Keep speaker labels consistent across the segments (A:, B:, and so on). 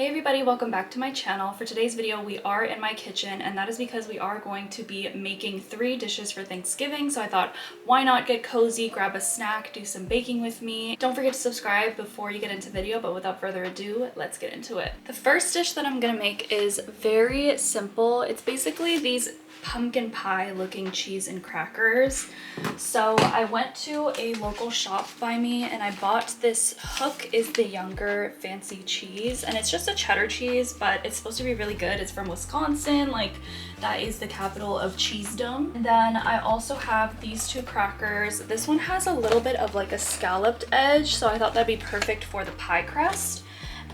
A: Hey everybody, welcome back to my channel. For today's video, we are in my kitchen, and that is because we are going to be making 3 dishes for Thanksgiving. So I thought, why not get cozy, grab a snack, do some baking with me. Don't forget to subscribe before you get into the video, but without further ado, let's get into it. The first dish that I'm gonna make is very simple. It's basically these pumpkin pie looking cheese and crackers. So I went to a local shop by me and I bought this Hook is the Younger fancy cheese, and it's just a cheddar cheese, but it's supposed to be really good. It's from Wisconsin, like that is the capital of cheesedom. And then I also have these 2 crackers. This one has a little bit of like a scalloped edge, so I thought that'd be perfect for the pie crust.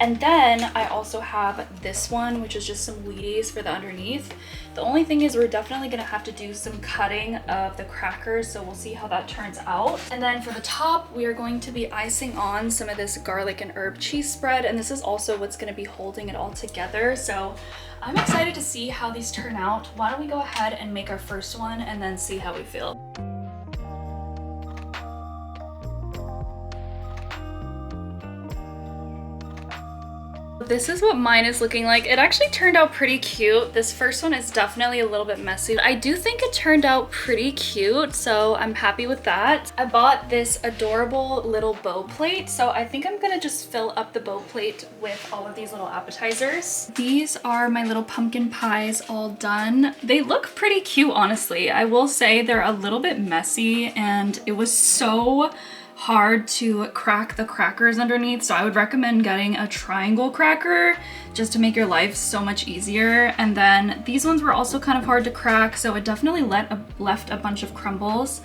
A: And then I also have this one, which is just some Wheaties for the underneath. The only thing is we're definitely gonna have to do some cutting of the crackers, so we'll see how that turns out. And then for the top, we are going to be icing on some of this garlic and herb cheese spread, and this is also what's gonna be holding it all together. So I'm excited to see how these turn out. Why don't we go ahead and make our first one and then see how we feel. This is what mine is looking like. It actually turned out pretty cute. This first one is definitely a little bit messy. I do think it turned out pretty cute, so I'm happy with that. I bought this adorable little bow plate, so I think I'm gonna just fill up the bow plate with all of these little appetizers. These are my little pumpkin pies all done. They look pretty cute, honestly. I will say they're a little bit messy, and it was so hard to crack the crackers underneath, so I would recommend getting a triangle cracker just to make your life so much easier. And then these ones were also kind of hard to crack, so it definitely left a bunch of crumbles.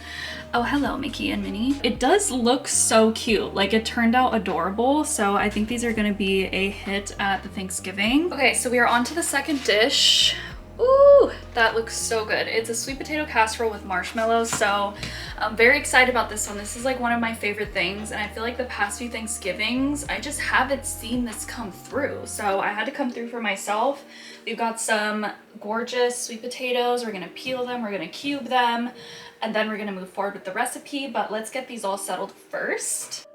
A: Oh, hello, Mickey and Minnie. It does look so cute. Like, it turned out adorable, so I think these are gonna be a hit at the Thanksgiving. Okay, so we are on to the second dish. Ooh, that looks so good. It's a sweet potato casserole with marshmallows, so I'm very excited about this one. This is like one of my favorite things, and I feel like the past few Thanksgivings, I just haven't seen this come through, so I had to come through for myself. We've got some gorgeous sweet potatoes. We're gonna peel them, we're gonna cube them, and then we're gonna move forward with the recipe, but let's get these all settled first.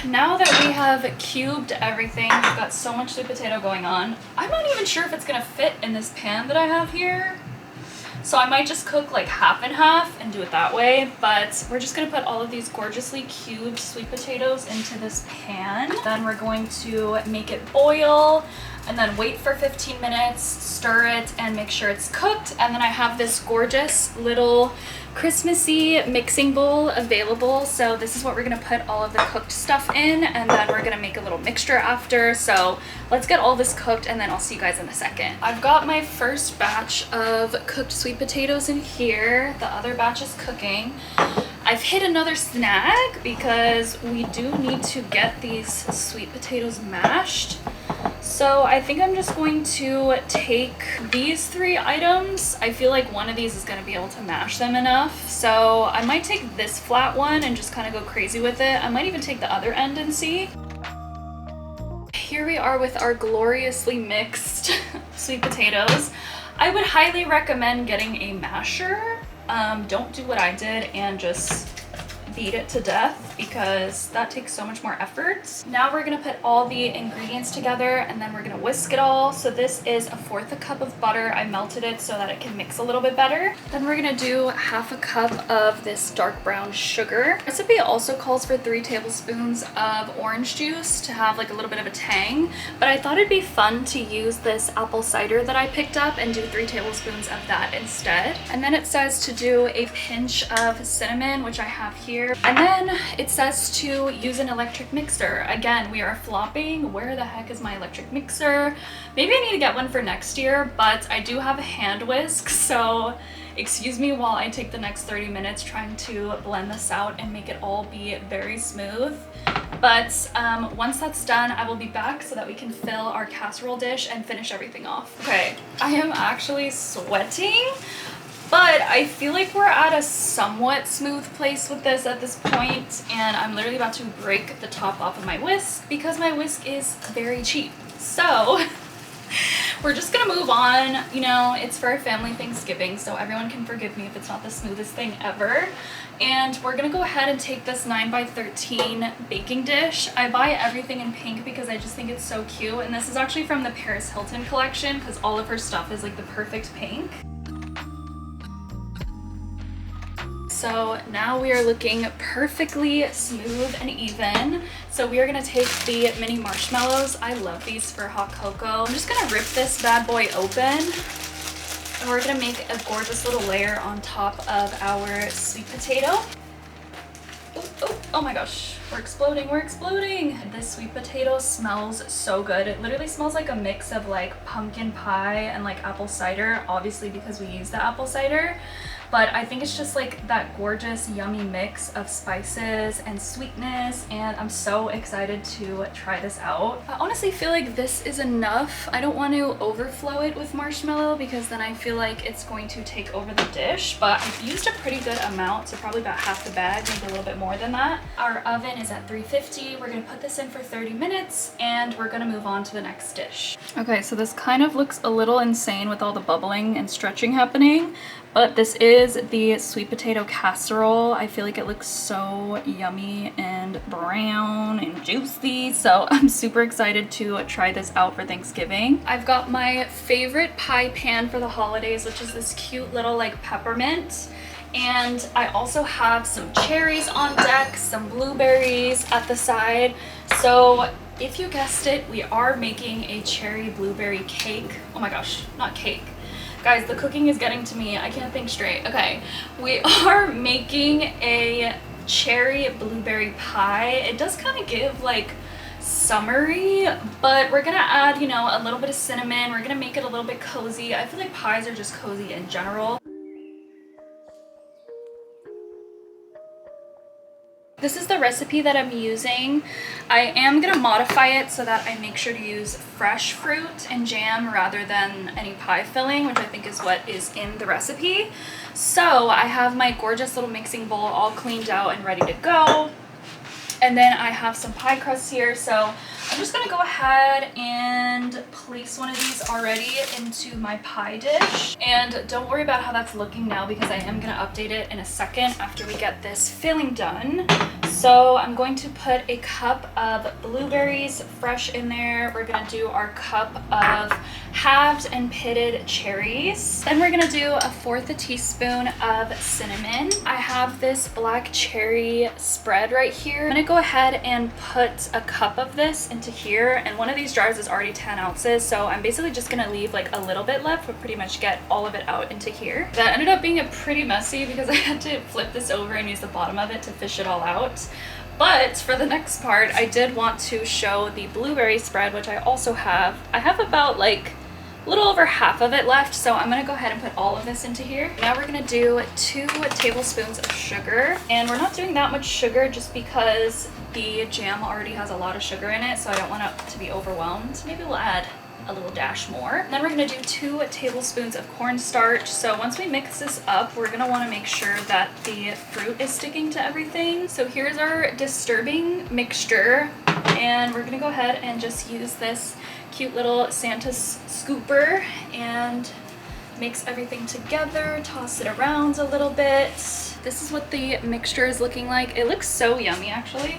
A: Now that we have cubed everything, we've got so much sweet potato going on. I'm not even sure if it's gonna fit in this pan that I have here. So I might just cook like half and half and do it that way, but we're just gonna put all of these gorgeously cubed sweet potatoes into this pan. Then we're going to make it boil and then wait for 15 minutes, stir it, and make sure it's cooked. And then I have this gorgeous little Christmassy mixing bowl available. So this is what we're gonna put all of the cooked stuff in, and then we're gonna make a little mixture after. So let's get all this cooked and then I'll see you guys in a second. I've got my first batch of cooked sweet potatoes in here. The other batch is cooking. I've hit another snag because we do need to get these sweet potatoes mashed. So I think I'm just going to take these 3 items. I feel like one of these is gonna be able to mash them enough. So I might take this flat one and just kind of go crazy with it. I might even take the other end and see. Here we are with our gloriously mixed sweet potatoes. I would highly recommend getting a masher. Don't do what I did and just beat it to death, because that takes so much more effort. Now we're gonna put all the ingredients together and then we're gonna whisk it all. So this is 1/4 cup of butter. I melted it so that it can mix a little bit better. Then we're gonna do 1/2 cup of this dark brown sugar. The recipe also calls for 3 tablespoons of orange juice to have like a little bit of a tang, but I thought it'd be fun to use this apple cider that I picked up and do 3 tablespoons of that instead. And then it says to do a pinch of cinnamon, which I have here. And then it says to use an electric mixer. Again, we are flopping. Where the heck is my electric mixer? Maybe I need to get one for next year, but I do have a hand whisk, so excuse me while I take the next 30 minutes trying to blend this out and make it all be very smooth. But once that's done, I will be back so that we can fill our casserole dish and finish everything off. Okay, I am actually sweating, but I feel like we're at a somewhat smooth place with this at this point, and I'm literally about to break the top off of my whisk because my whisk is very cheap. So we're just gonna move on. You know, it's for our family Thanksgiving, so everyone can forgive me if it's not the smoothest thing ever. And we're gonna go ahead and take this 9x13 baking dish. I buy everything in pink because I just think it's so cute, and this is actually from the Paris Hilton collection because all of her stuff is like the perfect pink. So now we are looking perfectly smooth and even. So we are gonna take the mini marshmallows. I love these for hot cocoa. I'm just gonna rip this bad boy open, and we're gonna make a gorgeous little layer on top of our sweet potato. Oh my gosh, we're exploding, we're exploding. This sweet potato smells so good. It literally smells like a mix of like pumpkin pie and like apple cider, obviously because we use the apple cider. But I think it's just like that gorgeous, yummy mix of spices and sweetness, and I'm so excited to try this out. I honestly feel like this is enough. I don't want to overflow it with marshmallow because then I feel like it's going to take over the dish, but I've used a pretty good amount, so probably about half the bag, maybe a little bit more than that. Our oven is at 350. We're gonna put this in for 30 minutes, and we're gonna move on to the next dish. Okay, so this kind of looks a little insane with all the bubbling and stretching happening, but this is the sweet potato casserole. I feel like it looks so yummy and brown and juicy, so I'm super excited to try this out for Thanksgiving. I've got my favorite pie pan for the holidays, which is this cute little like peppermint. And I also have some cherries on deck, some blueberries at the side. So if you guessed it, we are making a cherry blueberry cake. Oh my gosh, not cake. Guys, the cooking is getting to me. I can't think straight. Okay, we are making a cherry blueberry pie. It does kind of give like summery, but we're gonna add, you know, a little bit of cinnamon. We're gonna make it a little bit cozy. I feel like pies are just cozy in general. This is the recipe that I'm using. I am gonna modify it so that I make sure to use fresh fruit and jam rather than any pie filling, which I think is what is in the recipe. So I have my gorgeous little mixing bowl all cleaned out and ready to go. And then I have some pie crusts here, so I'm just gonna go ahead and place one of these already into my pie dish. And don't worry about how that's looking now because I am gonna update it in a second after we get this filling done. So I'm going to put a cup of blueberries fresh in there. We're gonna do our cup of halved and pitted cherries. Then we're gonna do 1/4 teaspoon of cinnamon. I have this black cherry spread right here. I'm gonna go ahead and put a cup of this into here, and one of these jars is already 10 ounces, so I'm basically just gonna leave like a little bit left, but pretty much get all of it out into here. That ended up being a pretty messy because I had to flip this over and use the bottom of it to fish it all out. But for the next part, I did want to show the blueberry spread, which I also have. I have about like a little over half of it left, so I'm gonna go ahead and put all of this into here. Now we're gonna do 2 tablespoons of sugar, and we're not doing that much sugar just because the jam already has a lot of sugar in it, so I don't want it to be overwhelmed. Maybe we'll add a little dash more. Then we're gonna do 2 tablespoons of cornstarch. So once we mix this up, we're gonna wanna make sure that the fruit is sticking to everything. So here's our disturbing mixture, and we're gonna go ahead and just use this cute little Santa scooper and mix everything together, toss it around a little bit. This is what the mixture is looking like. It looks so yummy actually.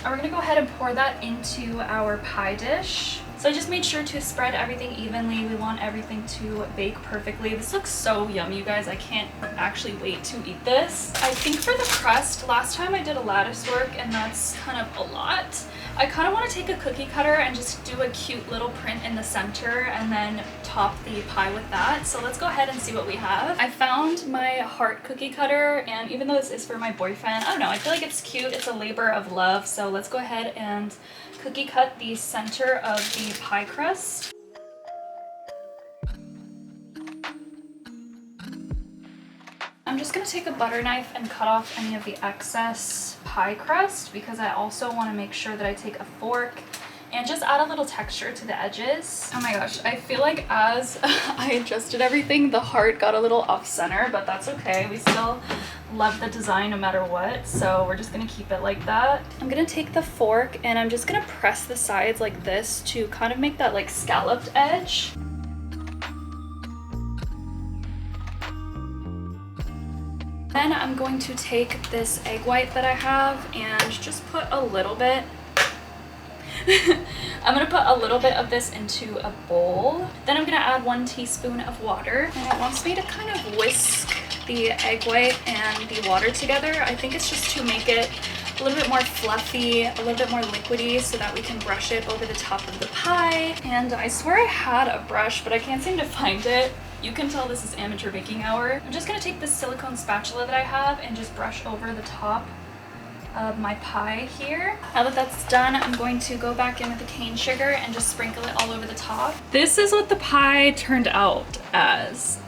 A: And we're gonna go ahead and pour that into our pie dish. So I just made sure to spread everything evenly. We want everything to bake perfectly. This looks so yummy, you guys. I can't actually wait to eat this. I think for the crust, last time I did a lattice work, and that's kind of a lot. I kind of want to take a cookie cutter and just do a cute little print in the center and then top the pie with that. So let's go ahead and see what we have. I found my heart cookie cutter, and even though this is for my boyfriend, I don't know, I feel like it's cute. It's a labor of love. So let's go ahead and cookie cut the center of the pie crust. I'm just gonna take a butter knife and cut off any of the excess pie crust because I also want to make sure that I take a fork and just add a little texture to the edges. Oh my gosh, I feel like as I adjusted everything, the heart got a little off center, but that's okay. We still love the design no matter what, so we're just gonna keep it like that. I'm gonna take the fork and I'm just gonna press the sides like this to kind of make that like scalloped edge. Then I'm going to take this egg white that I have and just put a little bit. I'm going to put a little bit of this into a bowl. Then I'm going to add 1 teaspoon of water. And it wants me to kind of whisk the egg white and the water together. I think it's just to make it a little bit more fluffy, a little bit more liquidy, so that we can brush it over the top of the pie. And I swear I had a brush, but I can't seem to find it. You can tell this is amateur baking hour. I'm just going to take this silicone spatula that I have and just brush over the top of my pie here. Now that that's done, I'm going to go back in with the cane sugar and just sprinkle it all over the top. This is what the pie turned out as.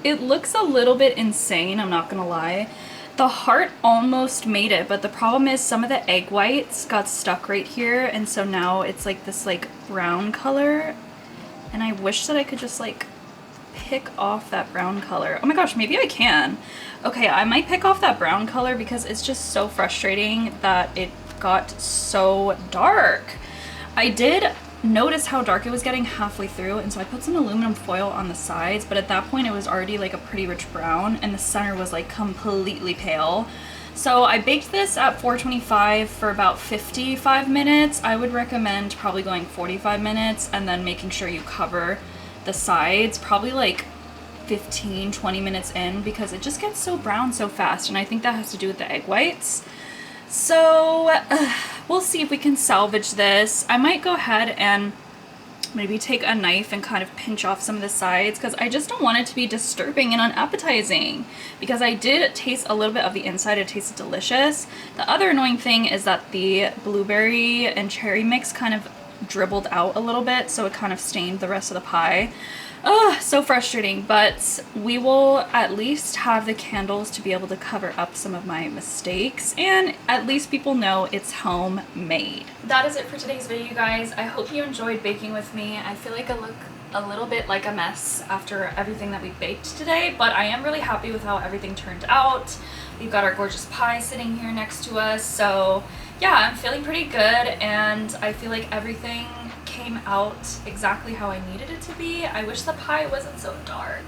A: It looks a little bit insane, I'm not gonna lie. The heart almost made it, but the problem is some of the egg whites got stuck right here, and so now it's like this like brown color, and I wish that I could just like pick off that brown color. Oh my gosh, maybe I can. Okay, I might pick off that brown color because it's just so frustrating that it got so dark. I did notice how dark it was getting halfway through, and so I put some aluminum foil on the sides, but at that point it was already like a pretty rich brown and the center was like completely pale. So I baked this at 425 for about 55 minutes. I would recommend probably going 45 minutes and then making sure you cover the sides probably like 15-20 minutes in, because it just gets so brown so fast, and I think that has to do with the egg whites. So we'll see if we can salvage this. I might go ahead and maybe take a knife and kind of pinch off some of the sides, because I just don't want it to be disturbing and unappetizing, because I did taste a little bit of the inside. It tasted delicious. The other annoying thing is that the blueberry and cherry mix kind of dribbled out a little bit, so it kind of stained the rest of the pie. Oh, so frustrating, but we will at least have the candles to be able to cover up some of my mistakes, and at least people know it's homemade. That is it for today's video, you guys. I hope you enjoyed baking with me. I feel like I look a little bit like a mess after everything that we baked today, but I am really happy with how everything turned out. We've got our gorgeous pie sitting here next to us, so yeah, I'm feeling pretty good, and I feel like everything came out exactly how I needed it to be. I wish the pie wasn't so dark,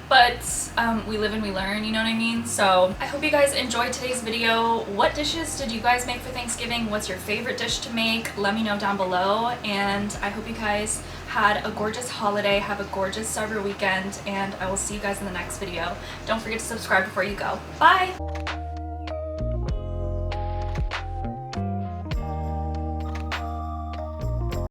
A: but we live and we learn, you know what I mean? So I hope you guys enjoyed today's video. What dishes did you guys make for Thanksgiving? What's your favorite dish to make? Let me know down below, and I hope you guys had a gorgeous holiday, have a gorgeous Cyber weekend, and I will see you guys in the next video. Don't forget to subscribe before you go. Bye!